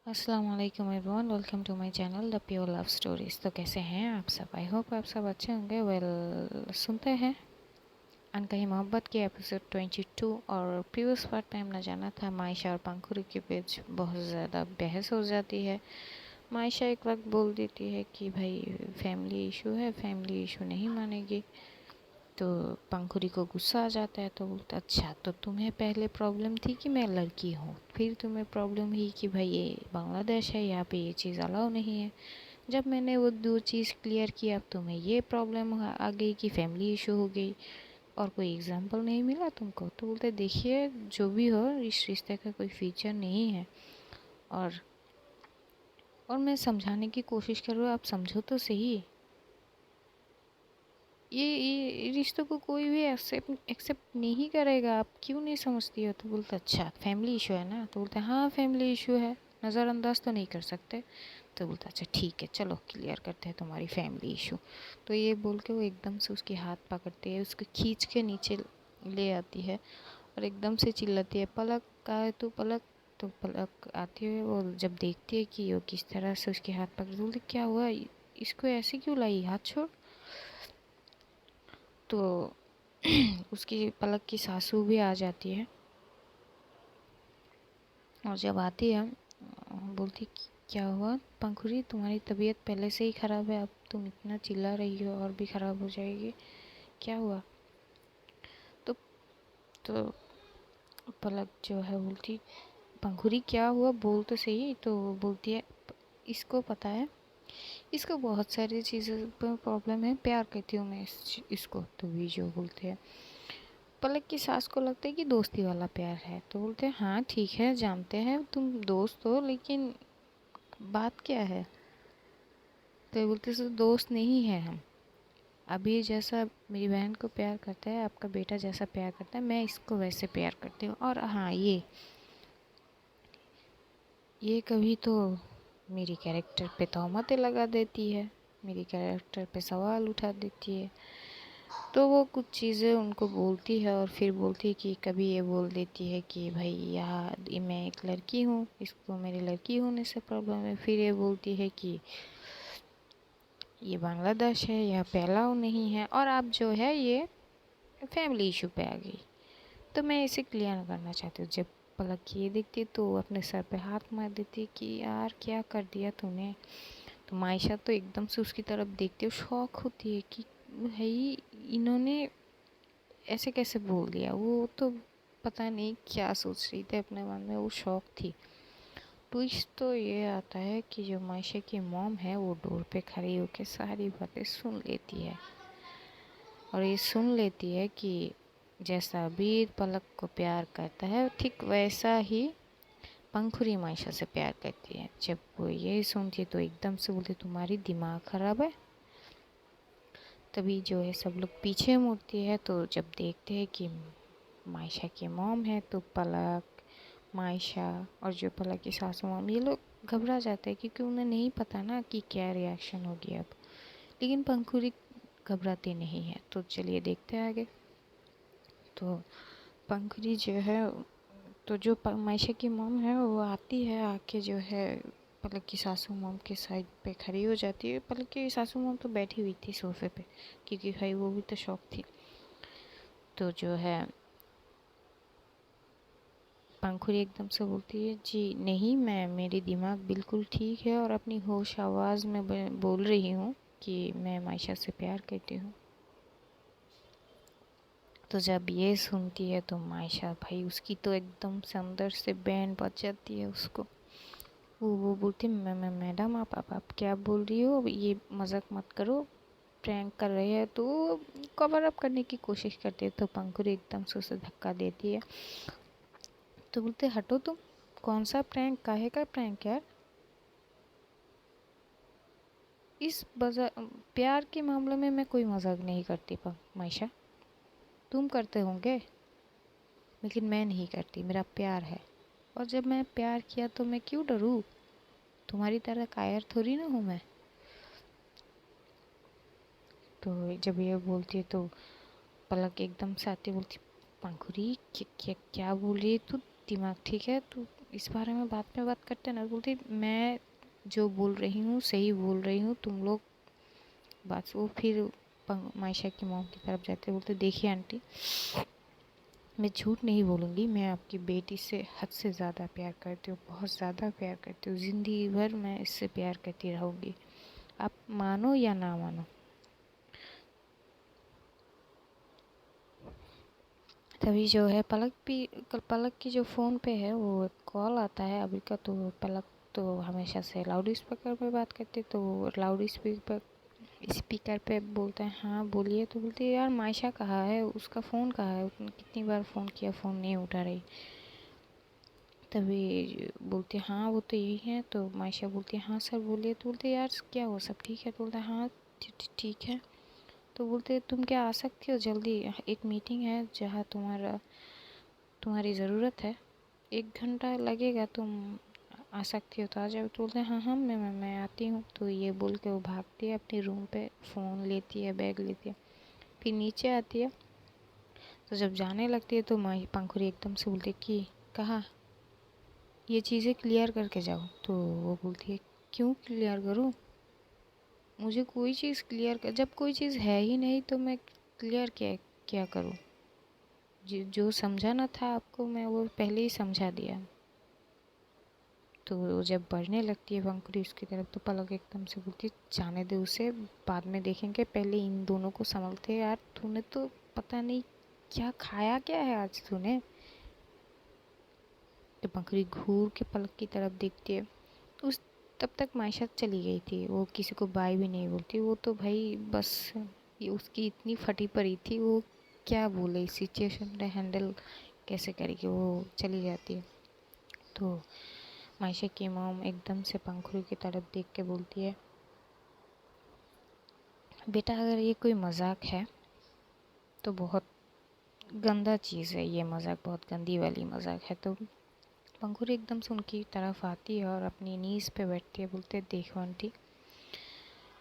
अस्सलाम वालेकुम everyone, welcome to my channel the pure love stories. तो कैसे हैं आप सब? आई होप आप सब अच्छे होंगे। सुनते हैं अनकही मोहब्बत के एपिसोड 22। और प्रीवियस पार्ट में हमने जाना था मायशा और पंखुरी के बीच बहुत ज़्यादा बहस हो जाती है। मायशा एक वक्त बोल देती है कि भाई फैमिली इशू है, फैमिली इशू नहीं मानेगी। तो पंखुरी को गुस्सा आ जाता है, तो बोलता अच्छा तो तुम्हें पहले प्रॉब्लम थी कि मैं लड़की हूँ, फिर तुम्हें प्रॉब्लम हुई कि भाई ये बांग्लादेश है, यहाँ पे ये चीज़ अलाउ नहीं है। जब मैंने वो दो चीज़ क्लियर किया, अब तुम्हें ये प्रॉब्लम आ गई कि फैमिली इशू हो गई और कोई एग्जाम्पल नहीं मिला तुमको। तो बोलते देखिए जो भी हो, इस रिश्ते का कोई फ्यूचर नहीं है। और मैं समझाने की कोशिश कर रहा हूँ, आप समझो तो सही। ये रिश्तों को कोई भी एक्सेप्ट नहीं करेगा, आप क्यों नहीं समझती हो? तो बोलते अच्छा फैमिली इशू है ना। तो बोलते हाँ फैमिली इशू है, नज़रअंदाज तो नहीं कर सकते। तो बोलता अच्छा ठीक है, चलो क्लियर करते हैं तुम्हारी फैमिली इशू। तो ये बोल के वो एकदम से उसके हाथ पकड़ती है, उसको खींच के नीचे ले आती है और एकदम से चिल्लाती है पलक कहाँ है तू पलक। तो पलक आती है, वो जब देखती है कि वो किस तरह से उसके हाथ पकड़, बोलती क्या हुआ, इसको ऐसे क्यों लाई, हाथ छोड़। तो उसकी पलक की सासू भी आ जाती है और जब आती है बोलती क्या हुआ पंखुरी, तुम्हारी तबीयत पहले से ही ख़राब है, अब तुम इतना चिल्ला रही हो और भी ख़राब हो जाएगी, क्या हुआ। तो पलक जो है बोलती पंखुरी क्या हुआ बोल तो सही। तो बोलती है इसको पता है, इसको बहुत सारी चीज़ों पर प्रॉब्लम है, प्यार करती हूँ मैं इसको। तो भी जो बोलते हैं पलक की सास को लगता है कि दोस्ती वाला प्यार है। तो बोलते हैं हाँ ठीक है, जानते हैं तुम दोस्त हो, लेकिन बात क्या है। तो बोलते सो दोस्त नहीं है हम, अभी जैसा मेरी बहन को प्यार करता है, आपका बेटा जैसा प्यार करता है, मैं इसको वैसे प्यार करती हूँ। और हाँ ये कभी तो मेरी कैरेक्टर पे तोहमतें लगा देती है, मेरी कैरेक्टर पे सवाल उठा देती है। तो वो कुछ चीज़ें उनको बोलती है और फिर बोलती है कि कभी ये बोल देती है कि भाई यहाँ मैं एक लड़की हूँ, इसको मेरी लड़की होने से प्रॉब्लम है। फिर ये बोलती है कि ये बांग्लादेश है, यह फैलाव नहीं है, और अब जो है ये फैमिली इशू पे आ गई। तो मैं इसे क्लियर करना चाहती हूँ। जब पलक ये देखती तो वो अपने सर पे हाथ मार देती कि यार क्या कर दिया तूने। तो मायशा तो एकदम से उसकी तरफ देखती है, शौक होती है कि भाई इन्होंने ऐसे कैसे बोल दिया। वो तो पता नहीं क्या सोच रही थी अपने मन में, वो शौक थी। ट्विस्ट तो ये आता है कि जो मायशा की मॉम है वो डोर पे खड़ी होकर सारी बातें सुन लेती है और ये सुन लेती है कि जैसा वीर पलक को प्यार करता है ठीक वैसा ही पंखुरी मायशा से प्यार करती है। जब वो ये सुनती है तो एकदम से बोलती तुम्हारी दिमाग खराब है। तभी जो है सब लोग पीछे मुड़ती है, तो जब देखते हैं कि मायशा की मॉम है तो पलक, मायशा और जो पलक की सासू मॉम, ये लोग घबरा जाते हैं क्योंकि उन्हें नहीं पता ना कि क्या रिएक्शन होगी अब। लेकिन पंखुरी घबराती नहीं है। तो चलिए देखते हैं आगे। तो पंखुरी जो है, तो जो मायशा की मॉम है वो आती है, आके जो है पलक की सासू मॉम के साइड पे खड़ी हो जाती है। पलक की सासू मॉम तो बैठी हुई थी सोफे पे, क्योंकि भाई वो भी तो शौक थी। तो जो है पंखुड़ी एकदम से बोलती है जी नहीं, मैं मेरी दिमाग बिल्कुल ठीक है और अपनी होश आवाज़ में बोल रही हूँ कि मैं मायशा से प्यार करती हूँ। तो जब ये सुनती है तो मायशा भाई उसकी तो एकदम से अंदर से बैंड बज जाती है उसको। वो बोलती मैं मैडम आप क्या बोल रही हो, ये मजाक मत करो, प्रैंक कर रहे हैं। तो कवर अप करने की कोशिश करती है। तो पंखुड़ी एकदम से उसे धक्का देती है। तो बोलते हटो तुम, कौन सा प्रैंक, काहे का प्रैंक यार। इस प्यार के मामले में मैं कोई मजाक नहीं करती मायशा, तुम करते होंगे लेकिन मैं नहीं करती, मेरा प्यार है। और जब मैं प्यार किया तो मैं क्यों डरूँ, तुम्हारी तरह कायर थोड़ी ना हूँ मैं। तो जब ये बोलती है तो पलक एकदम से आती बोलती पंखुड़ी क्या क्या क्या बोल रही है तू, दिमाग ठीक है तू, इस बारे में बाद में बात करते हैं ना। बोलती मैं जो बोल रही हूँ सही बोल रही हूँ, तुम लोग बात। वो फिर मायशा की मॉम की तरफ जाते, बोलते देखिए आंटी, मैं झूठ नहीं बोलूँगी, मैं आपकी बेटी से हद से ज़्यादा प्यार करती हूँ, बहुत ज़्यादा प्यार करती हूँ, ज़िंदगी भर मैं इससे प्यार करती रहूँगी, आप मानो या ना मानो। तभी जो है पलक की जो फ़ोन पे है वो कॉल आता है अभी का। तो पलक तो हमेशा से लाउड स्पीकर पे बात करती, तो लाउड स्पीकर पे बोलते हैं हाँ बोलिए। तो बोलती है यार मायशा कहाँ है, उसका फ़ोन कहाँ है, उसने कितनी बार फ़ोन किया, फ़ोन नहीं उठा रही। तभी बोलती है हाँ वो तो यही है। तो मायशा बोलती है हाँ सर बोलिए। तो बोलते यार क्या हुआ, सब ठीक है। तो बोलता है हाँ ठीक है। तो बोलते तुम क्या आ सकती हो जल्दी, एक मीटिंग है जहाँ तुम्हारी ज़रूरत है, 1 घंटा लगेगा, तुम आ सकती हो तो आ जाओ। तो बोलते हैं हाँ हाँ मैं आती हूँ। तो ये बोल के वो भागती है अपनी रूम पे, फ़ोन लेती है, बैग लेती है, फिर नीचे आती है। तो जब जाने लगती है तो माही पंखुड़ी एकदम से बोलती है कि कहाँ, ये चीज़ें क्लियर करके जाओ। तो वो बोलती है क्यों क्लियर करूँ, मुझे कोई चीज़ क्लियर कर, जब कोई चीज़ है ही नहीं तो मैं क्लियर क्या क्या करूँ, जो समझाना था आपको मैं वो पहले ही समझा दिया। तो वो जब बढ़ने लगती है पंखुड़ी उसकी तरफ, तो पलक एकदम से बोलती है जाने दे उसे, बाद में देखेंगे, पहले इन दोनों को संभलते। यार तूने तो पता नहीं क्या खाया, क्या है आज तूने। तो पंखुड़ी घूर के पलक की तरफ देखती है। उस तब तक मायशा चली गई थी, वो किसी को बाय भी नहीं बोलती। वो तो भाई बस ये उसकी इतनी फटी पड़ी थी, वो क्या बोले, इस सिचुएशन में हैंडल कैसे करेगी, वो चली जाती है। तो मायशा की मॉम एकदम से पंखुड़ी की तरफ देख के बोलती है बेटा अगर ये कोई मजाक है तो बहुत गंदा चीज़ है, ये मजाक बहुत गंदी वाली मजाक है। तो पंखुड़ी एकदम से उनकी तरफ आती है और अपनी नीज़ पे बैठती है। बोलते देखो आंटी,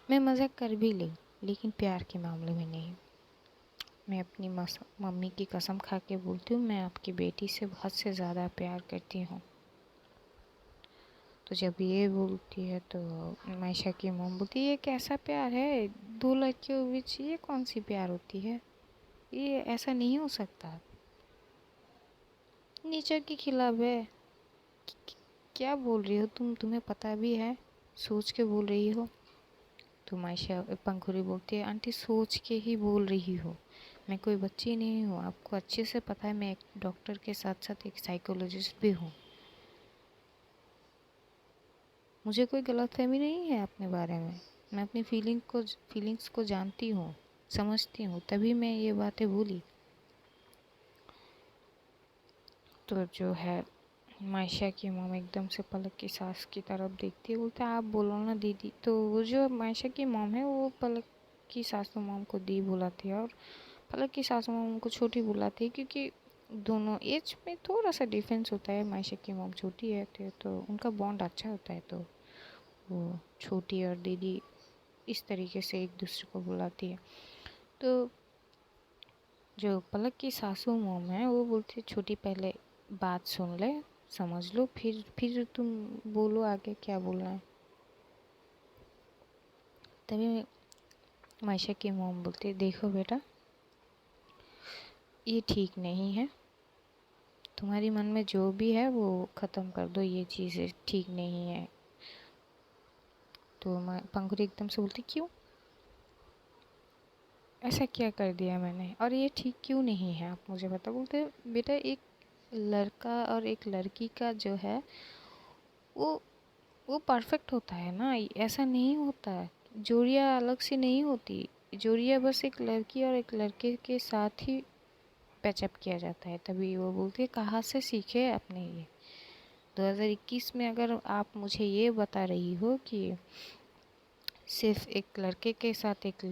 मैं मजाक कर भी लूँ लेकिन प्यार के मामले में नहीं। मैं अपनी मम्मी की कसम खा के बोलती हूँ, मैं आपकी बेटी से बहुत से ज़्यादा प्यार करती हूँ। तो जब ये बोलती है तो मायशा की मॉम बोलती है ये कैसा प्यार है, 2 लड़कियों के बीच ये कौन सी प्यार होती है, ये ऐसा नहीं हो सकता, नेचर के खिलाफ है। क्या बोल रही हो तुम, तुम्हें पता भी है, सोच के बोल रही हो। तो मायशा पंखुड़ी बोलती है आंटी सोच के ही बोल रही हो, मैं कोई बच्ची नहीं हूँ, आपको अच्छे से पता है, मैं एक डॉक्टर के साथ साथ एक साइकोलॉजिस्ट भी हूँ, मुझे कोई गलतफहमी नहीं है अपने बारे में, मैं अपनी फीलिंग्स को जानती हूँ, समझती हूँ, तभी मैं ये बातें बोली। तो जो है मायशा की मॉम एकदम से पलक की सास की तरफ देखती है, बोलते आप बोलो ना दीदी। तो वो जो मायशा की मॉम है वो पलक की सासू मॉम को दी बुलाती है और पलक की सासू मॉम को छोटी बुलाती है, क्योंकि दोनों एज में थोड़ा सा डिफरेंस होता है। मायशा की मॉम छोटी है तो उनका बॉन्ड अच्छा होता है, तो वो छोटी और दीदी इस तरीके से एक दूसरे को बुलाती है। तो जो पलक की सासू मॉम है वो बोलती है छोटी पहले बात सुन ले, समझ लो, फिर तुम बोलो आगे क्या बोलना है। तभी मायशा की मॉम बोलती है देखो बेटा, ये ठीक नहीं है, तुम्हारी मन में जो भी है वो ख़त्म कर दो, ये चीज़ें ठीक नहीं है। तो पंखुड़ी एकदम से बोलती क्यों, ऐसा क्या कर दिया मैंने, और ये ठीक क्यों नहीं है, आप मुझे बताओ। बोलते बेटा एक लड़का और एक लड़की का जो है वो वो परफेक्ट होता है ना, ऐसा नहीं होता है, जोड़ियाँ अलग से नहीं होती, जोड़ियाँ बस एक लड़की और एक लड़के के साथ ही पैचअप किया जाता है। तभी वो बोलती है कहाँ से सीखे अपने ये 2021 में, अगर आप मुझे ये बता रही हो कि सिर्फ एक लड़के के साथ एक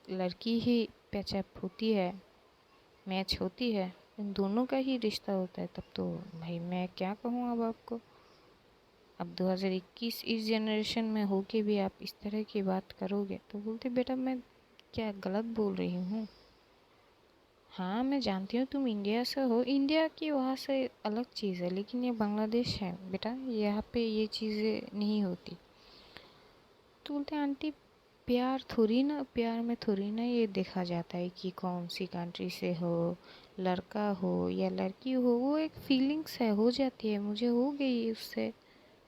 लड़की ही पैचअप होती है, मैच होती है, इन दोनों का ही रिश्ता होता है, तब तो भाई मैं क्या कहूँ अब आपको। अब 2021 इस जनरेशन में हो के भी आप इस तरह की बात करोगे। तो बोलते बेटा मैं क्या गलत बोल रही हूँ, हाँ मैं जानती हूँ तुम इंडिया से हो, इंडिया की वहाँ से अलग चीज़ है, लेकिन ये बांग्लादेश है बेटा, यहाँ पे ये चीज़ें नहीं होती। तो बोलते हैं आंटी प्यार में थोड़ी ना ये देखा जाता है कि कौन सी कंट्री से हो, लड़का हो या लड़की हो, वो एक फीलिंग्स है, हो जाती है। मुझे हो गई उससे,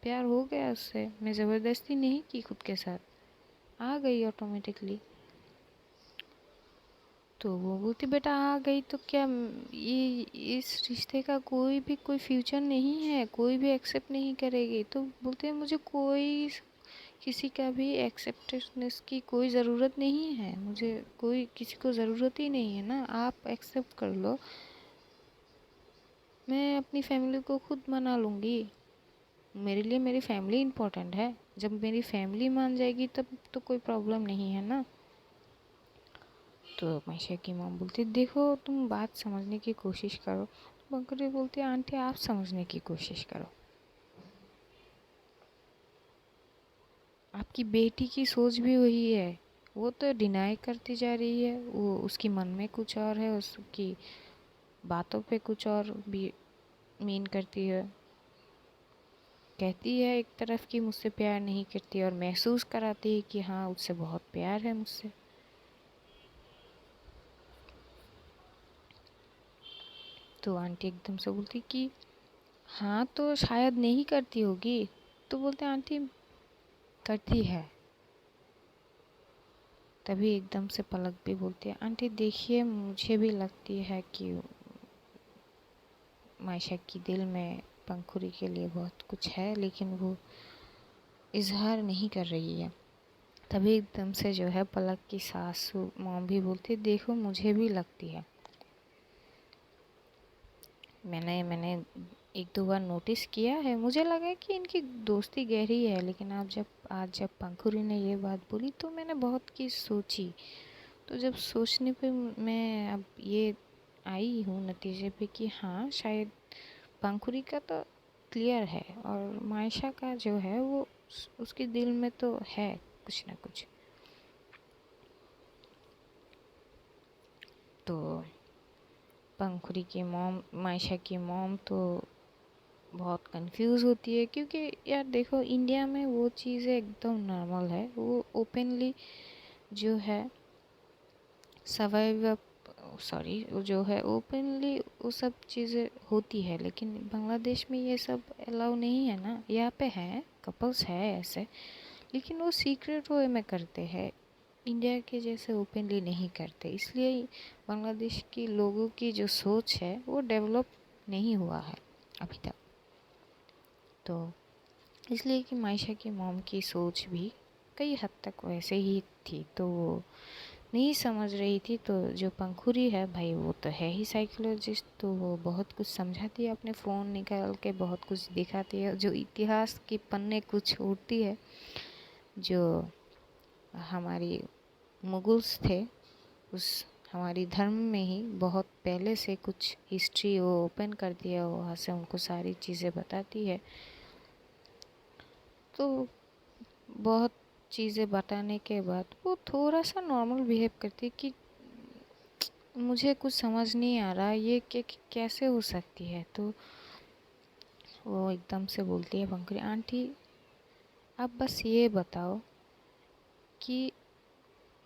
प्यार हो गया उससे, मैं ज़बरदस्ती नहीं की खुद के साथ, आ गई ऑटोमेटिकली। तो वो बोलती बेटा आ गई तो क्या, ये इस रिश्ते का कोई फ्यूचर नहीं है, कोई भी एक्सेप्ट नहीं करेगी। तो बोलते हैं मुझे कोई किसी का भी एक्सेप्टेंस की कोई ज़रूरत नहीं है, मुझे कोई किसी को ज़रूरत ही नहीं है ना, आप एक्सेप्ट कर लो, मैं अपनी फैमिली को खुद मना लूँगी। मेरे लिए मेरी फैमिली इम्पोर्टेंट है, जब मेरी फैमिली मान जाएगी तब तो कोई प्रॉब्लम नहीं है ना। तो मायशा की मॉम बोलती देखो तुम बात समझने की कोशिश करो। तो बकरी बोलती आंटी आप समझने की कोशिश करो, आपकी बेटी की सोच भी वही है, वो तो डिनाई करती जा रही है, वो उसकी मन में कुछ और है, उसकी बातों पे कुछ और भी मीन करती है, कहती है एक तरफ कि मुझसे प्यार नहीं करती और महसूस कराती है कि हाँ उससे बहुत प्यार है मुझसे। तो आंटी एकदम से बोलती कि हाँ तो शायद नहीं करती होगी। तो बोलते आंटी करती है। तभी एकदम से पलक भी बोलती है आंटी देखिए मुझे भी लगती है कि मायशा की दिल में पंखुरी के लिए बहुत कुछ है, लेकिन वो इजहार नहीं कर रही है। तभी एकदम से जो है पलक की सासू मॉम भी बोलती है देखो मुझे भी लगती है, मैंने एक दो बार नोटिस किया है, मुझे लगा कि इनकी दोस्ती गहरी है, लेकिन आज जब पंखुरी ने ये बात बोली तो मैंने बहुत की सोची। तो जब सोचने पे मैं अब ये आई हूँ नतीजे पे कि हाँ शायद पंखुरी का तो क्लियर है और मायशा का जो है वो उसके दिल में तो है कुछ ना कुछ। तो पंखुरी की मॉम, मायशा की मॉम तो बहुत कंफ्यूज होती है, क्योंकि यार देखो इंडिया में वो चीज़ें एकदम नॉर्मल है, वो ओपनली जो है सर्वाइव, सॉरी वो जो है ओपनली वो सब चीज़ें होती है, लेकिन बांग्लादेश में ये सब अलाउ नहीं है ना। यहाँ पे है कपल्स है ऐसे, लेकिन वो सीक्रेट वे में करते हैं, इंडिया के जैसे ओपनली नहीं करते, इसलिए बांग्लादेश के लोगों की जो सोच है वो डेवलप नहीं हुआ है अभी तक। तो इसलिए कि मायशा की मॉम की सोच भी कई हद तक वैसे ही थी, तो वो नहीं समझ रही थी। तो जो पंखुरी है भाई वो तो है ही साइकोलॉजिस्ट, तो वो बहुत कुछ समझाती है, अपने फ़ोन निकाल के बहुत कुछ दिखाती है, जो इतिहास की पन्ने कुछ छोड़ती है, जो हमारी मुगल्स थे उस हमारी धर्म में ही बहुत पहले से कुछ हिस्ट्री वो ओपन करती है, वहाँ से उनको सारी चीज़ें बताती है। तो बहुत चीज़ें बताने के बाद वो थोड़ा सा नॉर्मल बिहेव करती है कि मुझे कुछ समझ नहीं आ रहा ये कैसे हो सकती है। तो वो एकदम से बोलती है पंखुड़ी आंटी आप बस ये बताओ कि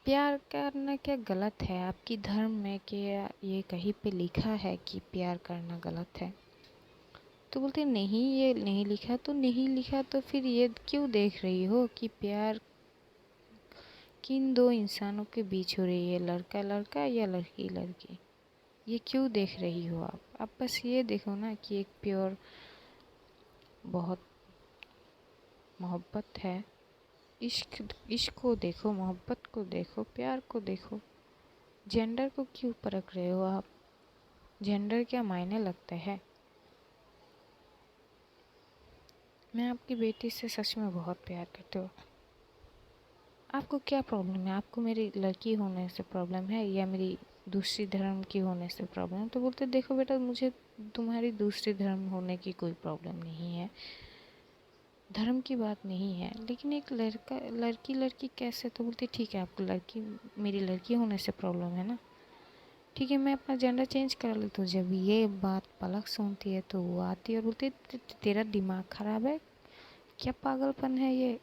प्यार करना क्या गलत है आपकी धर्म में, कि ये कहीं पे लिखा है कि प्यार करना गलत है। तो बोलते नहीं ये नहीं लिखा, तो नहीं लिखा तो फिर ये क्यों देख रही हो कि प्यार किन दो इंसानों के बीच हो रही है, लड़का लड़का या लड़की लड़की, ये क्यों देख रही हो आप बस ये देखो ना कि एक प्योर बहुत मोहब्बत है, इश्क इश्क को देखो, मोहब्बत को देखो, प्यार को देखो, जेंडर को क्यों परख रहे हो आप, जेंडर क्या मायने लगता है। मैं आपकी बेटी से सच में बहुत प्यार करती हूँ, आपको क्या प्रॉब्लम है, आपको मेरी लड़की होने से प्रॉब्लम है या मेरी दूसरी धर्म की होने से प्रॉब्लम है। तो बोलते देखो बेटा मुझे तुम्हारी दूसरी धर्म होने की कोई प्रॉब्लम नहीं है, धर्म की बात नहीं है, लेकिन एक लड़का लड़की लड़की कैसे। तो बोलती ठीक है आपको लड़की मेरी लड़की होने से प्रॉब्लम है ना, ठीक है मैं अपना जेंडर चेंज करा लेती हूँ। जब ये बात पलक सुनती है तो वो आती है और बोलती है तेरा दिमाग खराब है क्या, पागलपन है ये।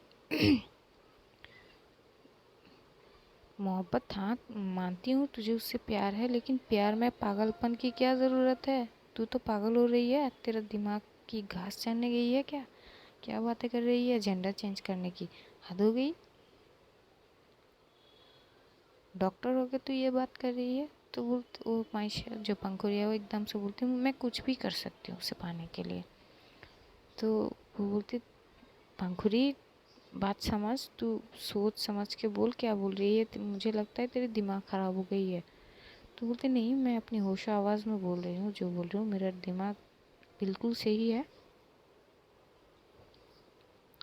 मोहब्बत हाँ मानती हूँ तुझे उससे प्यार है, लेकिन प्यार में पागलपन की क्या ज़रूरत है। तू तो पागल हो रही है, तेरा दिमाग की घास चढ़ने गई है क्या, क्या बातें कर रही है जेंडर चेंज करने की, हद हो गई। डॉक्टर हो के तू ये बात कर रही है। तो वो माइशा जो पंखुड़ी है वो एकदम से बोलती हूँ मैं कुछ भी कर सकती हूँ उसे पाने के लिए। तो वो बोलती पंखुड़ी बात समझ, तू सोच समझ के बोल क्या बोल रही है, मुझे लगता है तेरी दिमाग ख़राब हो गई है। तो बोलते नहीं मैं अपनी होशो आवाज़ में बोल रही हूँ, जो बोल रही हूँ मेरा दिमाग बिल्कुल सही है।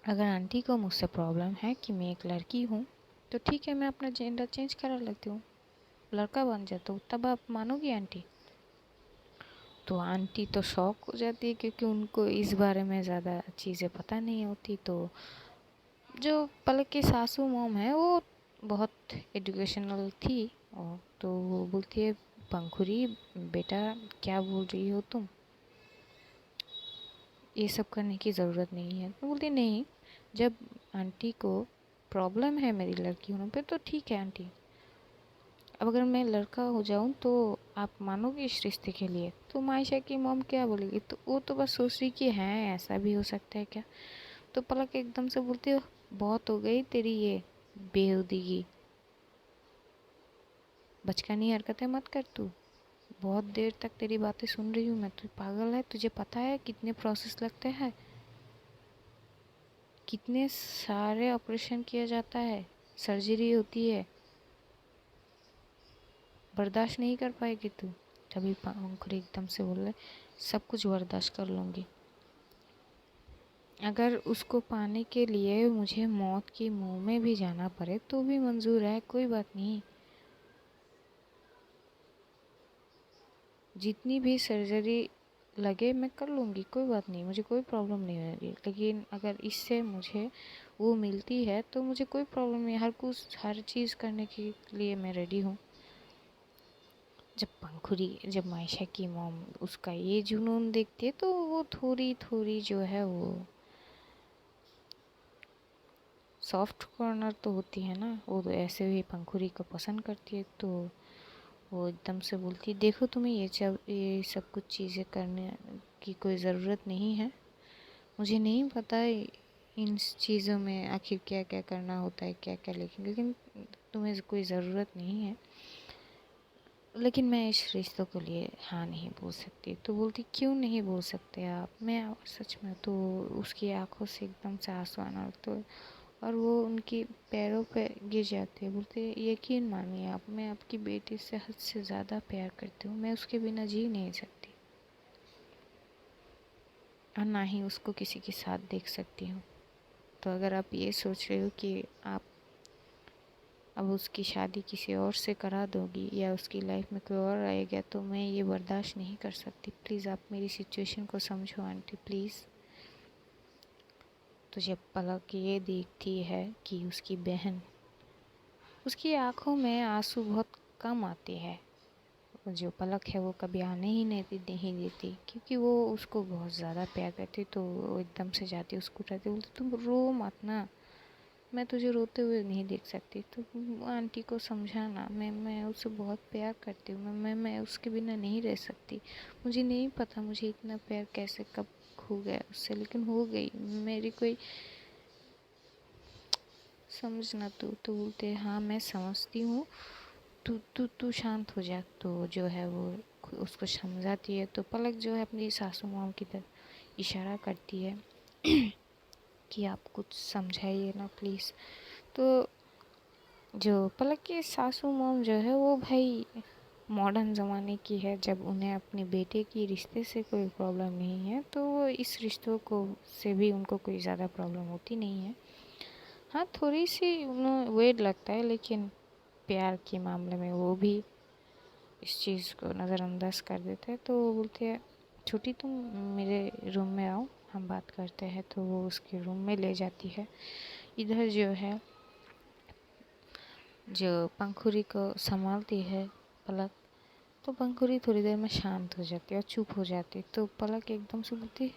अगर आंटी को मुझसे प्रॉब्लम है कि मैं एक लड़की हूँ तो ठीक है मैं अपना जेंडर चेंज करा लेती हूँ, लड़का बन जाता हूँ, तब आप मानोगी आंटी। तो आंटी तो शॉक हो जाती है क्योंकि उनको इस बारे में ज़्यादा चीज़ें पता नहीं होती। तो जो पलक की सासू मॉम है वो बहुत एजुकेशनल थी, और तो वो बोलती है पंखुरी बेटा क्या बोल रही हो तुम, ये सब करने की ज़रूरत नहीं है। तो बोलती नहीं, जब आंटी को प्रॉब्लम है मेरी लड़की होने पे तो ठीक है आंटी, अब अगर मैं लड़का हो जाऊँ तो आप मानोगे इस रिश्ते के लिए। तो मायशा की मॉम क्या बोलेगी, तो वो तो बस सोच रही कि है ऐसा भी हो सकता है क्या। तो पलक एकदम से बोलती हो बहुत हो गई तेरी ये बेहूदी की, बचकानी हरकतें मत कर तू, बहुत देर तक तेरी बातें सुन रही हूँ मैं, तू पागल है, तुझे पता है कितने प्रोसेस लगते हैं, कितने सारे ऑपरेशन किया जाता है, सर्जरी होती है, बर्दाश्त नहीं कर पाएगी तू। तभी पंखुड़ी एकदम से बोल रहे सब कुछ बर्दाश्त कर लूँगी, अगर उसको पाने के लिए मुझे मौत के मुंह में भी जाना पड़े तो भी मंजूर है, कोई बात नहीं, जितनी भी सर्जरी लगे मैं कर लूँगी, कोई बात नहीं, मुझे कोई प्रॉब्लम नहीं होगी। लेकिन अगर इससे मुझे वो मिलती है तो मुझे कोई प्रॉब्लम नहीं, हर चीज़ करने के लिए मैं रेडी हूँ। जब मायशा की मॉम उसका ये जुनून देखती है तो वो थोड़ी थोड़ी जो है वो सॉफ्ट कॉर्नर तो होती है ना, वो तो ऐसे भी पंखुड़ी को पसंद करती है। तो वो एकदम से बोलती है देखो तुम्हें ये सब कुछ चीज़ें करने की कोई ज़रूरत नहीं है, मुझे नहीं पता इन चीज़ों में आखिर क्या क्या करना होता है क्या क्या, लेकिन तुम्हें कोई ज़रूरत नहीं है, लेकिन मैं इस रिश्तों के लिए हाँ नहीं बोल सकती। तो बोलती क्यों नहीं बोल सकते आप, मैं सच में। तो उसकी आंखों से एकदम से आंसू आना लगते और वो उनकी पैरों पे गिर जाते हैं। बोलते यकीन मानिए आप, मैं आपकी बेटी से हद से ज़्यादा प्यार करती हूँ, मैं उसके बिना जी नहीं सकती और ना ही उसको किसी के साथ देख सकती हूँ। तो अगर आप ये सोच रहे हो कि आप अब उसकी शादी किसी और से करा दोगी या उसकी लाइफ में कोई और आएगा तो मैं ये बर्दाश्त नहीं कर सकती, प्लीज़ आप मेरी सिचुएशन को समझो आंटी प्लीज़। तो जब पलक ये देखती है कि उसकी बहन, उसकी आंखों में आंसू बहुत कम आते हैं, जो पलक है वो कभी आने ही नहीं देती क्योंकि वो उसको बहुत ज़्यादा प्यार करती। तो वो एकदम से जाती उसको उठाती, बोलती तुम रो मत ना, मैं तुझे रोते हुए नहीं देख सकती, तो आंटी को समझाना, मैं उससे बहुत प्यार करती हूँ, मैं उसके बिना नहीं रह सकती, मुझे नहीं पता मुझे इतना प्यार कैसे कब हो गया उससे, लेकिन हो गई मेरी कोई समझना। तो बोलते हाँ मैं समझती हूँ, तू तू तू शांत हो जा। तो जो है वो उसको समझाती है। तो पलक जो है अपनी सासू माँ की तरफ इशारा करती है कि आप कुछ समझाइए ना प्लीज़। तो जो पलक की सासू मॉम जो है वो भाई मॉडर्न ज़माने की है, जब उन्हें अपने बेटे की रिश्ते से कोई प्रॉब्लम नहीं है तो वो इस रिश्तों को से भी उनको कोई ज़्यादा प्रॉब्लम होती नहीं है। हाँ थोड़ी सी उन्हें वेट लगता है, लेकिन प्यार के मामले में वो भी इस चीज़ को नज़रअंदाज कर देते हैं। तो वो बोलते हैं छोटी तुम मेरे रूम में आओ हम बात करते हैं। तो वो उसके रूम में ले जाती है। इधर जो है जो पंखुड़ी को संभालती है पलक, तो पंखुड़ी थोड़ी देर में शांत हो जाती और चुप हो जाती। तो पलक एकदम से बोलती,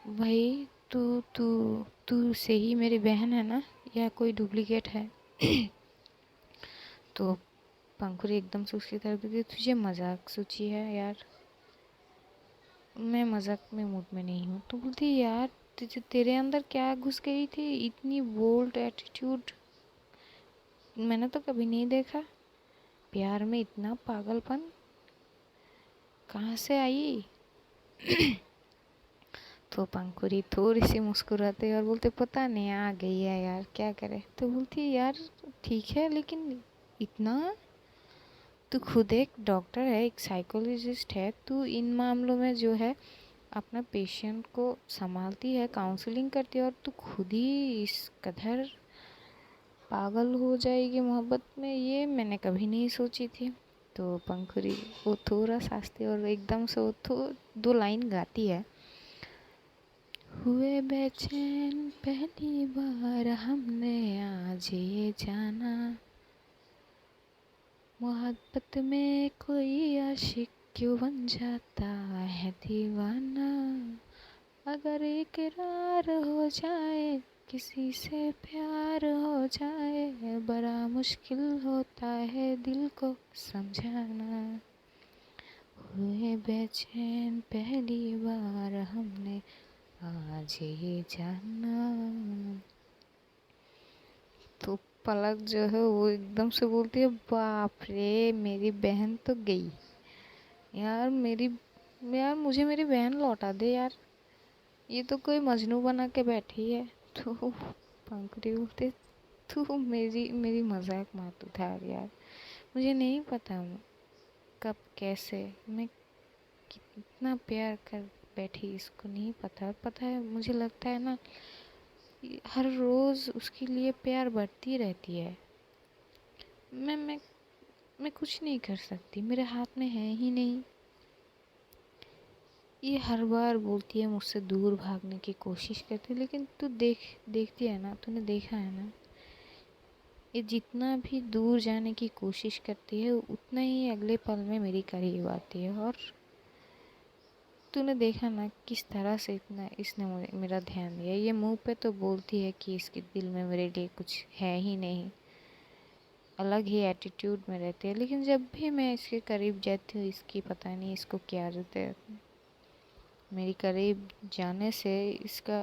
भाई तू तू तू सही मेरी बहन है ना, या कोई डुप्लीकेट है? तो पंखुड़ी एकदम से उसकी तरफ देखती, तुझे मजाक सोची है यार, मैं मजाक में मूड में नहीं हूँ। तो बोलती, यार तेरे अंदर क्या घुस गई थी, इतनी बोल्ड एटीट्यूड मैंने तो कभी नहीं देखा। प्यार में इतना पागलपन कहाँ से आई? तो पंखुड़ी थोड़ी सी मुस्कुराते और बोलते, पता नहीं आ गई है यार, क्या करे। तो बोलती, यार ठीक है, लेकिन इतना, तू खुद एक डॉक्टर है, एक साइकोलॉजिस्ट है, तू इन मामलों में जो है अपना पेशेंट को संभालती है, काउंसलिंग करती है, और तू खुद ही इस कदर पागल हो जाएगी मोहब्बत में, ये मैंने कभी नहीं सोची थी। तो पंखुड़ी वो थोड़ा सा हंसती और एकदम से वो दो लाइन गाती है, हुए बेचैन पहली बार हमने आज ये जाना, मोहब्बत में कोई आशिक क्यों बन जाता है दीवाना, अगर इकरार हो जाए किसी से प्यार हो जाए, बड़ा मुश्किल होता है दिल को समझाना, हुए बेचैन पहली बार हमने आज ये जाना। तो पलक जो है वो एकदम से बोलती है, बाप रे मेरी बहन तो गई यार, यार मुझे मेरी बहन लौटा दे यार, ये तो कोई मजनू बना के बैठी है। तो पंखुड़ी बोलते, तू मेरी मेरी मजाक मत उतार यार, मुझे नहीं पता कब कैसे मैं कितना प्यार कर बैठी, इसको नहीं पता। पता है मुझे लगता है ना, हर रोज़ उसके लिए प्यार बढ़ती रहती है। मैं मैं मैं कुछ नहीं कर सकती, मेरे हाथ में है ही नहीं। ये हर बार बोलती है, मुझसे दूर भागने की कोशिश करती है, लेकिन तू देखती है ना, तूने देखा है ना, ये जितना भी दूर जाने की कोशिश करती है उतना ही अगले पल में मेरी करीब आती है। और तूने देखा ना किस तरह से इतना इसने मेरा ध्यान दिया। ये मुंह पे तो बोलती है कि इसके दिल में मेरे लिए कुछ है ही नहीं, अलग ही एटीट्यूड में रहती है, लेकिन जब भी मैं इसके करीब जाती हूँ, इसकी पता नहीं इसको क्या आदत है, मेरी करीब जाने से इसका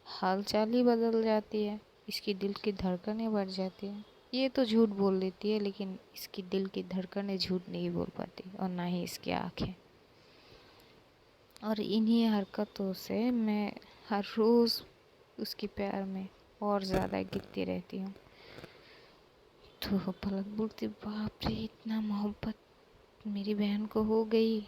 हाल चाल ही बदल जाती है, इसकी दिल की धड़कनें बढ़ जाती हैं। ये तो झूठ बोल देती है, लेकिन इसकी दिल की धड़कनें झूठ नहीं बोल पाती, और ना ही इसकी आँखें। और इन्हीं हरकतों से मैं हर रोज़ उसके प्यार में और ज़्यादा गिरती रहती हूँ। तो पलक बोलती, बाप रे इतना मोहब्बत मेरी बहन को हो गई,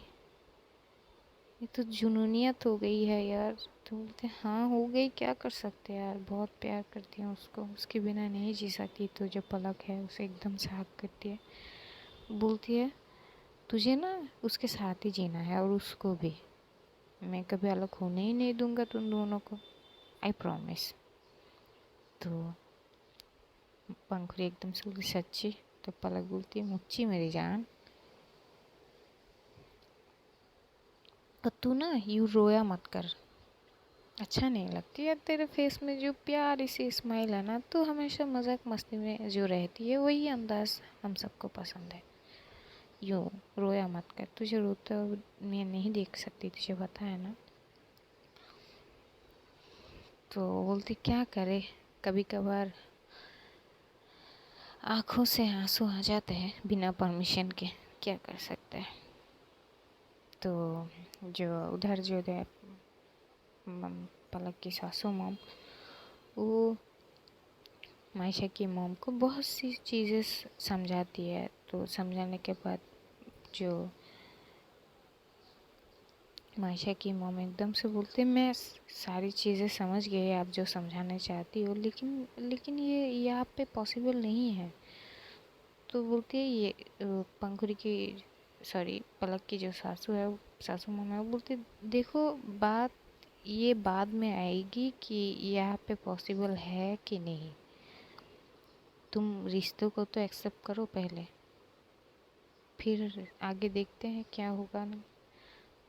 ये तो जुनूनियत हो गई है यार। तो बोलते, हाँ हो गई, क्या कर सकते हैं यार, बहुत प्यार करती हूँ उसको, उसके बिना नहीं जी सकती। तो जो पलक है उसे एकदम से हक करती है, बोलती है, तुझे ना उसके साथ ही जीना है, और उसको भी, मैं कभी अलग होने ही नहीं दूंगा तुम दोनों को, आई प्रॉमिस। तो पंखुड़ी एकदम से बोलती, सच्ची? तो पलक बोलती है, मुच्ची मेरी जान, तो तू ना यूँ रोया मत कर, अच्छा नहीं लगती यार तेरे फेस में जो प्यारी सी स्माइल है ना, तो हमेशा मजाक मस्ती में जो रहती है वही अंदाज हम सबको पसंद है। यूँ रोया मत कर, तुझे रोता हुआ मैं नहीं देख सकती, तुझे पता है ना। तो बोलती, क्या करे, कभी कभार आँखों से आंसू आ जाते हैं बिना परमिशन के, क्या कर सकते हैं। तो जो उधर जो है पलक की सासू मॉम, वो मायशा की मॉम को बहुत सी चीज़ें समझाती है। तो समझाने के बाद जो मायशा की मॉम एकदम से बोलते, मैं सारी चीज़ें समझ गई आप जो समझाना चाहती हो, लेकिन ये यहाँ पे पॉसिबल नहीं है। तो बोलती है, ये पंखुड़ी की, सॉरी पलक की जो सासू मॉम है, वो बोलती, देखो बात ये बाद में आएगी कि यहाँ पे पॉसिबल है कि नहीं, तुम रिश्तों को तो एक्सेप्ट करो पहले, फिर आगे देखते हैं क्या होगा ना।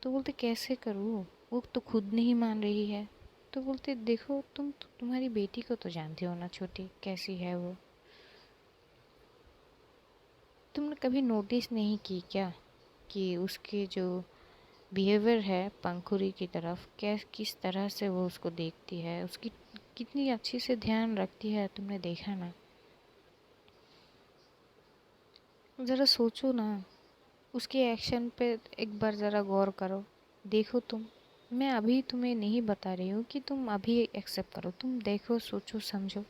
तो बोलते कैसे करूँ, वो तो खुद नहीं मान रही है। तो बोलते देखो तुम्हारी बेटी को तो जानती हो ना छोटी कैसी है वो, तुमने कभी नोटिस नहीं की क्या कि उसके जो बिहेवियर है पंखुड़ी की तरफ, किस तरह से वो उसको देखती है, उसकी कितनी अच्छी से ध्यान रखती है, तुमने देखा ना? ज़रा सोचो ना, उसके एक्शन पे एक बार ज़रा गौर करो। देखो मैं अभी तुम्हें नहीं बता रही हूँ कि तुम अभी एक्सेप्ट करो, तुम देखो सोचो समझो,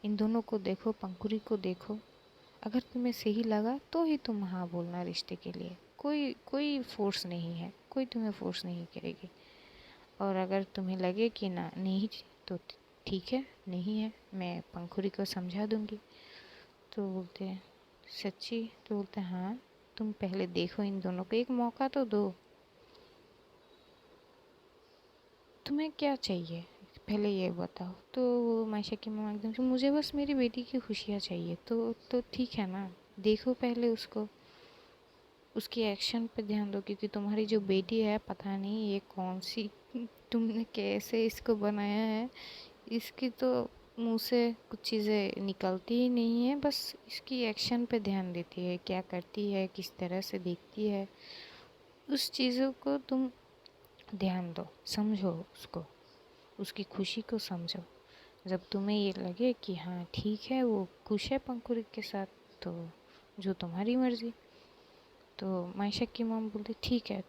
इन दोनों को देखो, पंखुड़ी को देखो। अगर तुम्हें सही लगा तो ही तुम हाँ बोलना रिश्ते के लिए, कोई कोई फोर्स नहीं है, कोई तुम्हें फोर्स नहीं करेगी। और अगर तुम्हें लगे कि ना नहीं तो ठीक है, नहीं है, मैं पंखुड़ी को समझा दूंगी। तो बोलते हैं सच्ची? तो बोलते हैं हाँ, तुम पहले देखो, इन दोनों को एक मौका तो दो, तुम्हें क्या चाहिए पहले ये बताओ। तो वो मायशा की मामा एकदम से, मुझे बस मेरी बेटी की खुशियाँ चाहिए। तो ठीक है ना, देखो पहले उसको, उसकी एक्शन पे ध्यान दो, क्योंकि तुम्हारी जो बेटी है पता नहीं ये कौन सी तुमने कैसे इसको बनाया है, इसकी तो मुंह से कुछ चीज़ें निकलती ही नहीं है, बस इसकी एक्शन पे ध्यान देती है, क्या करती है, किस तरह से देखती है, उस चीज़ों को तुम ध्यान दो, समझो उसको, उसकी खुशी को समझो। जब तुम्हें ये लगे कि हाँ ठीक है वो खुश है पंकुर के साथ, तो जो तुम्हारी मर्ज़ी। तो मायशा की मॉम बोलती ठीक है,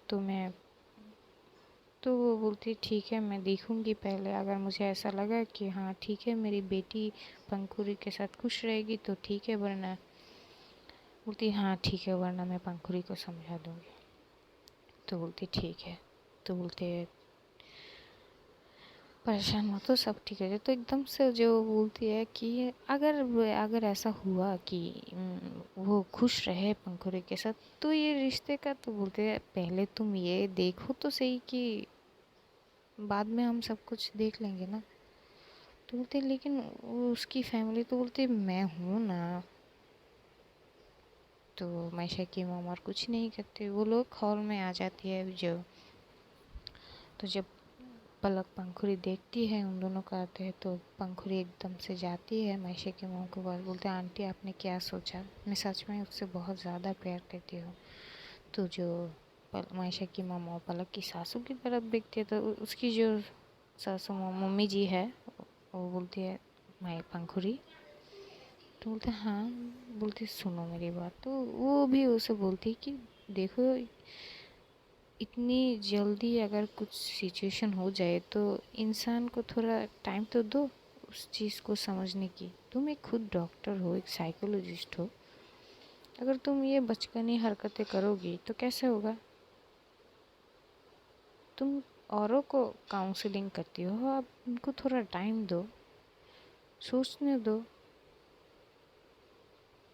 तो वो बोलती ठीक है मैं देखूँगी पहले, अगर मुझे ऐसा लगा कि हाँ ठीक है मेरी बेटी पंखुड़ी के साथ खुश रहेगी तो ठीक है, वरना बोलती हाँ ठीक है, वरना मैं पंखुड़ी को समझा दूँगी। तो बोलती ठीक है। तो बोलते परेशान हो तो सब ठीक है। तो एकदम से जो बोलती है कि अगर अगर ऐसा हुआ कि वो खुश रहे पंखुड़ी के साथ तो ये रिश्ते का, तो बोलते हैं पहले तुम ये देखो तो सही कि बाद में हम सब कुछ देख लेंगे ना। तो बोलते लेकिन वो उसकी फैमिली, तो बोलते मैं हूँ ना। तो मायशा की मॉम और कुछ नहीं करते, वो लोग हॉल में आ जाती है जो। तो जब पलक पंखुड़ी देखती है उन दोनों को आते हैं, तो पंखुड़ी एकदम से जाती है मायशा की मॉम को पास, बोलते आंटी आपने क्या सोचा, मैं सच में उससे बहुत ज़्यादा प्यार करती हूँ। तो जो मायशा की मॉम और पलक की सासू की तरफ देखती है, तो उसकी जो सासू मम्मी जी है वो बोलती है माई पंखुड़ी। तो बोलते हाँ, बोलते सुनो मेरी बात। तो वो भी उसे बोलती कि देखो इतनी जल्दी अगर कुछ सिचुएशन हो जाए तो इंसान को थोड़ा टाइम तो दो उस चीज़ को समझने की। तुम एक खुद डॉक्टर हो, एक साइकोलॉजिस्ट हो, अगर तुम ये बचकानी हरकतें करोगी तो कैसे होगा? तुम औरों को काउंसलिंग करती हो, आप उनको थोड़ा टाइम दो, सोचने दो।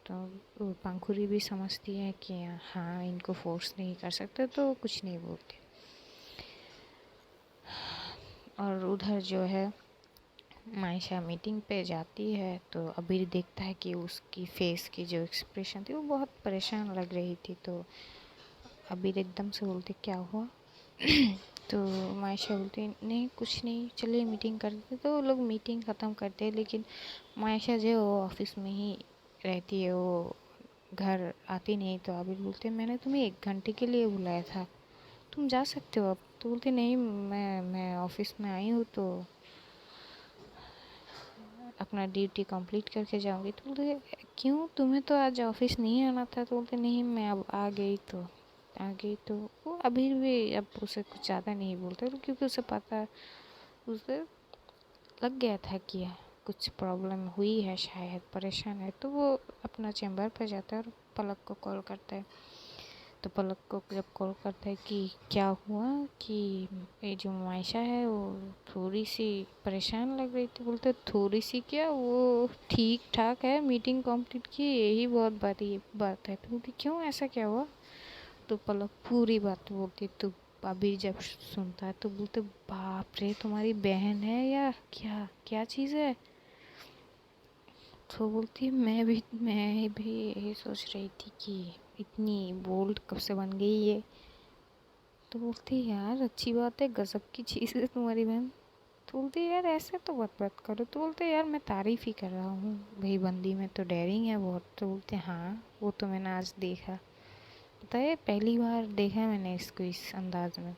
तो वो पंखुड़ी भी समझती है कि हाँ इनको फोर्स नहीं कर सकते, तो कुछ नहीं बोलती। और उधर जो है मायशा मीटिंग पे जाती है, तो अबीर देखता है कि उसकी फेस की जो एक्सप्रेशन थी वो बहुत परेशान लग रही थी। तो अबीर एकदम से बोलते क्या हुआ? तो मायशा बोलती नहीं कुछ नहीं, चलिए मीटिंग करते। तो वो लोग मीटिंग ख़त्म करते हैं, लेकिन मायशा जो वो ऑफिस में ही रहती है, वो घर आती नहीं। तो अबीर बोलते मैंने तुम्हें 1 घंटे के लिए बुलाया था, तुम जा सकते हो अब। तो बोलते नहीं, मैं ऑफिस में आई हूँ तो अपना ड्यूटी कंप्लीट करके जाऊँगी। तो बोलते क्यों, तुम्हें तो आज ऑफिस नहीं आना था? तो बोलते नहीं मैं अब आ गई। तो वो अभी भी अब उसे कुछ ज़्यादा नहीं बोलते, क्योंकि उसे पता, उसे लग गया था कि कुछ प्रॉब्लम हुई है, शायद परेशान है। तो वो अपना चैम्बर पर जाता है और पलक को कॉल करता है। तो पलक को जब कॉल करता है कि क्या हुआ, कि ये जो मायशा है वो थोड़ी सी परेशान लग रही थी। बोलते थोड़ी सी क्या, वो ठीक ठाक है, मीटिंग कंप्लीट की, यही बहुत बड़ी बात है। तो बोलती क्यों, ऐसा क्या हुआ? तो पलक पूरी बात बोलती। तो अभी जब सुनता है तो बोलते बाप रे, तुम्हारी बहन है या क्या, क्या चीज़ है? तो बोलती मैं भी यही सोच रही थी कि इतनी बोल्ड कब से बन गई ये। तो बोलती है यार अच्छी बात है, गजब की चीज़ है तुम्हारी बहन। तो बोलती है यार ऐसे तो मत करो। तो बोलते यार मैं तारीफ़ ही कर रहा हूँ, भाई बंदी में तो डेयरिंग है बहुत। तो बोलते हाँ वो तो मैंने आज देखा, पता है पहली बार देखा मैंने इसको इस अंदाज में।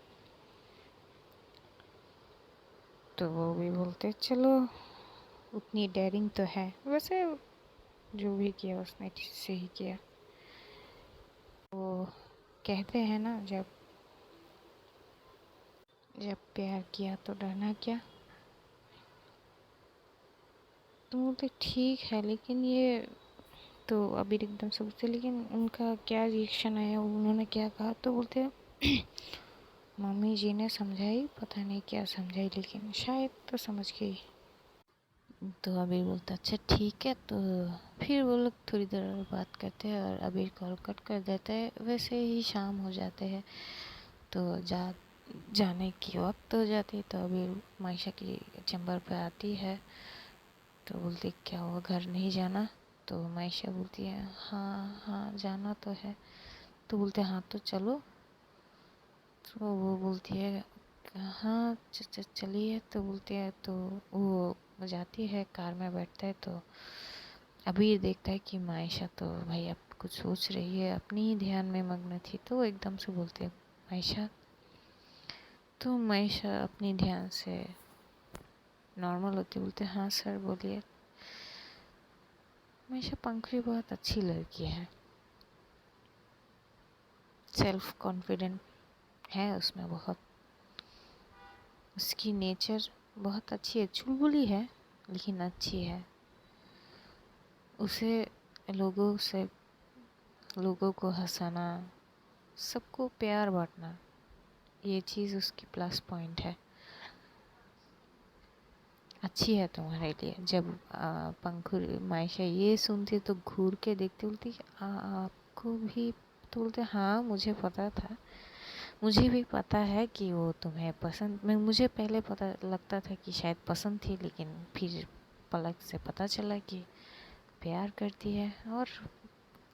तो वो भी बोलते चलो उतनी डेयरिंग तो है, वैसे जो भी किया उसने ठीक से ही किया। वो कहते हैं ना जब जब प्यार किया तो डरना क्या। तो बोलते ठीक है, लेकिन ये तो अभी एकदम से पूछते लेकिन उनका क्या रिएक्शन आया, उन्होंने क्या कहा। तो बोलते मम्मी जी ने समझाई, पता नहीं क्या समझाई लेकिन शायद तो समझ गई। तो अबीर बोलता अच्छा ठीक है। तो फिर वो लोग थोड़ी देर और बात करते हैं और अबीर कॉल कट कर देता है। वैसे ही शाम हो जाते हैं, तो जाने की वक्त हो जाती है। तो अबीर मायशा की चैम्बर पे आती है। तो बोलती क्या हुआ, घर नहीं जाना। तो मायशा बोलती है हाँ हाँ जाना तो है। तो बोलते हाँ तो चलो। तो वो बोलती है हाँ चलिए। तो बोलती है, तो वो जाती है, कार में बैठता है। तो अभी देखता है कि मायशा तो भाई अब कुछ सोच रही है, अपनी ही ध्यान में मग्न थी। तो वो एकदम से बोलती है मायशा। तो मायशा अपनी ध्यान से नॉर्मल होती, बोलते हाँ सर बोलिए। मायशा पंखुड़ी बहुत अच्छी लड़की है, सेल्फ कॉन्फिडेंट है उसमें बहुत, उसकी नेचर बहुत अच्छी है, चुलबुली है लेकिन अच्छी है। उसे लोगों को हंसाना, सबको प्यार बांटना, ये चीज़ उसकी प्लस पॉइंट है, अच्छी है तुम्हारे लिए। जब पंखुड़ी मायशा ये सुनती तो घूर के देखती, बोलती आपको भी। तो बोलते हाँ मुझे पता था, मुझे भी पता है कि वो तुम्हें पसंद, मैं मुझे पहले पता लगता था कि शायद पसंद थी, लेकिन फिर पलक से पता चला कि प्यार करती है। और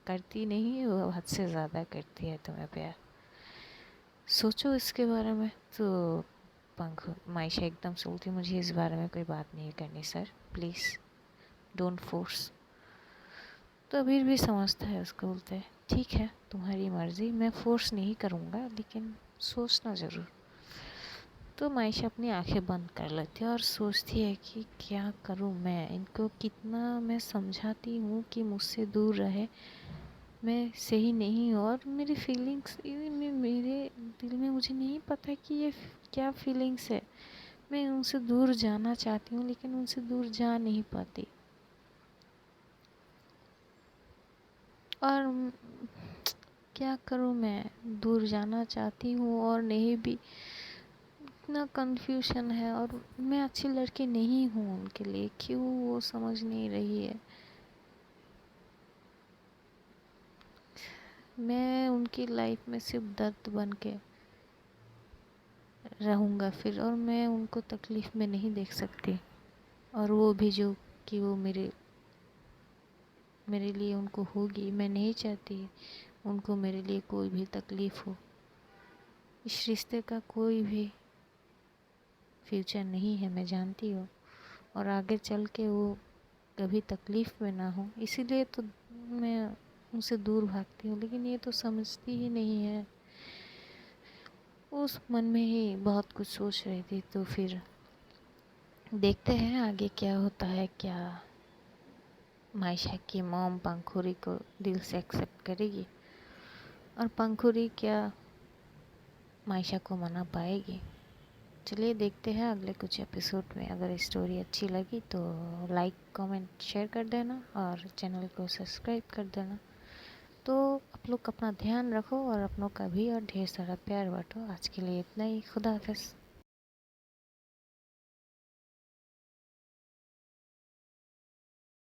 करती नहीं, वो हद से ज़्यादा करती है तुम्हें प्यार, सोचो इसके बारे में। तो मायशा एकदम से बोलती मुझे इस बारे में कोई बात नहीं करनी सर, प्लीज़ डोंट फोर्स। तो अबीर भी समझता है उसको, बोलते है ठीक है तुम्हारी मर्ज़ी, मैं फोर्स नहीं करूँगा लेकिन सोचना ज़रूर। तो मायशा अपनी आंखें बंद कर लेती है और सोचती है कि क्या करूँ मैं, इनको कितना मैं समझाती हूँ कि मुझसे दूर रहे, मैं सही नहीं हूँ। और मेरी फीलिंग्स मेरे दिल में मुझे नहीं पता कि ये क्या फीलिंग्स है। मैं उनसे दूर जाना चाहती हूँ लेकिन उनसे दूर जा नहीं पाती। और क्या करूँ मैं, दूर जाना चाहती हूँ और नहीं भी, इतना कंफ्यूजन है। और मैं अच्छी लड़की नहीं हूँ उनके लिए, क्यों वो समझ नहीं रही है। मैं उनकी लाइफ में सिर्फ दर्द बन के रहूँगा फिर, और मैं उनको तकलीफ़ में नहीं देख सकती। और वो भी जो कि वो मेरे लिए उनको होगी, मैं नहीं चाहती उनको मेरे लिए कोई भी तकलीफ़ हो। इस रिश्ते का कोई भी फ्यूचर नहीं है, मैं जानती हूँ। और आगे चल के वो कभी तकलीफ़ में ना हो, इसीलिए तो मैं उनसे दूर भागती हूँ। लेकिन ये तो समझती ही नहीं है। उस मन में ही बहुत कुछ सोच रही थी। तो फिर देखते हैं आगे क्या होता है, क्या मायशा की मॉम पंखुड़ी को दिल से एक्सेप्ट करेगी और पंखुड़ी क्या मायशा को मना पाएगी। चलिए देखते हैं अगले कुछ एपिसोड में। अगर स्टोरी अच्छी लगी तो लाइक कमेंट शेयर कर देना और चैनल को सब्सक्राइब कर देना। तो आप लोग अपना ध्यान रखो और अपनों का भी और ढेर सारा प्यार बांटो। आज के लिए इतना ही, खुदा हाफिज़।